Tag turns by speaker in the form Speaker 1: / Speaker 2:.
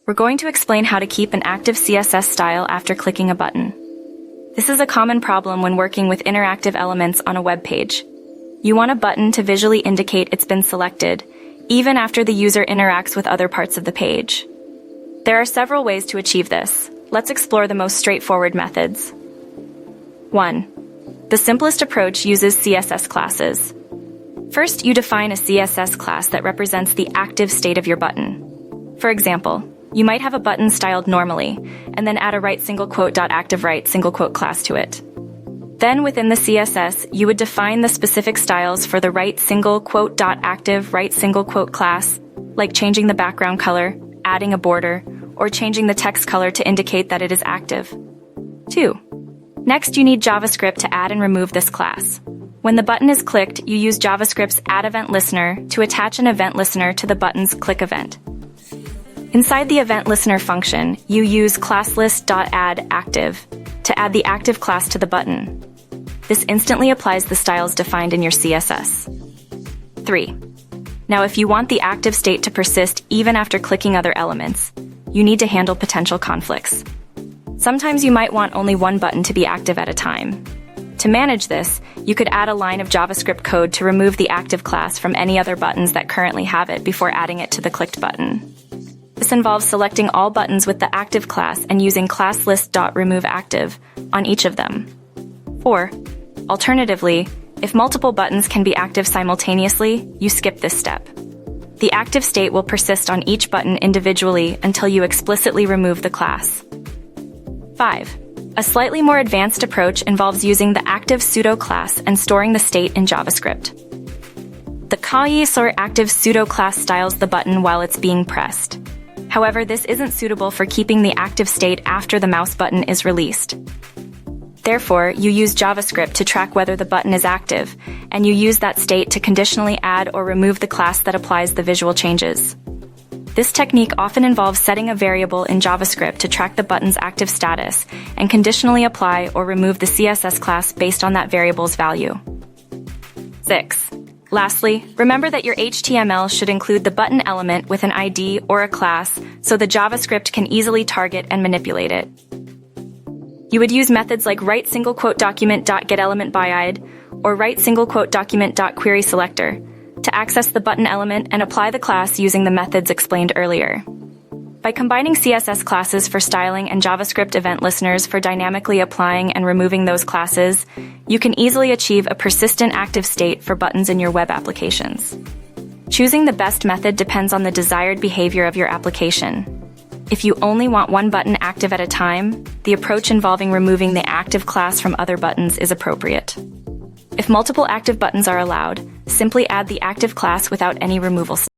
Speaker 1: We're going to explain how to keep an active CSS style after clicking a button. This is a common problem when working with interactive elements on a web page. You want a button to visually indicate it's been selected, even after the user interacts with other parts of the page. There are several ways to achieve this. Let's explore the most straightforward methods. 1. The simplest approach uses CSS classes. First, you define a CSS class that represents the active state of your button. For example, you might have a button styled normally, and then add a right_quote.activeWrite class to it. Then within the CSS, you would define the specific styles for the right_quote.activeWrite class, like changing the background color, adding a border, or changing the text color to indicate that it is active. 2. Next, you need JavaScript to add and remove this class. When the button is clicked, you use JavaScript's addEventListener to attach an event listener to the button's click event. Inside the event listener function, you use ClassList.addActive to add the active class to the button. This instantly applies the styles defined in your CSS. 3. Now, if you want the active state to persist even after clicking other elements, you need to handle potential conflicts. Sometimes you might want only one button to be active at a time. To manage this, you could add a line of JavaScript code to remove the active class from any other buttons that currently have it before adding it to the clicked button. This involves selecting all buttons with the active class and using ClassList.removeActive on each of them. 4. Alternatively, if multiple buttons can be active simultaneously, you skip this step. The active state will persist on each button individually until you explicitly remove the class. 5. A slightly more advanced approach involves using the active pseudo class and storing the state in JavaScript. The active pseudo class styles the button while it's being pressed. However, this isn't suitable for keeping the active state after the mouse button is released. Therefore, you use JavaScript to track whether the button is active, and you use that state to conditionally add or remove the class that applies the visual changes. This technique often involves setting a variable in JavaScript to track the button's active status and conditionally apply or remove the CSS class based on that variable's value. 6. Lastly, remember that your HTML should include the button element with an ID or a class so the JavaScript can easily target and manipulate it. You would use methods like write_document.getElementById or write_document.querySelector to access the button element and apply the class using the methods explained earlier. By combining CSS classes for styling and JavaScript event listeners for dynamically applying and removing those classes, you can easily achieve a persistent active state for buttons in your web applications. Choosing the best method depends on the desired behavior of your application. If you only want one button active at a time, the approach involving removing the active class from other buttons is appropriate. If multiple active buttons are allowed, simply add the active class without any removal steps.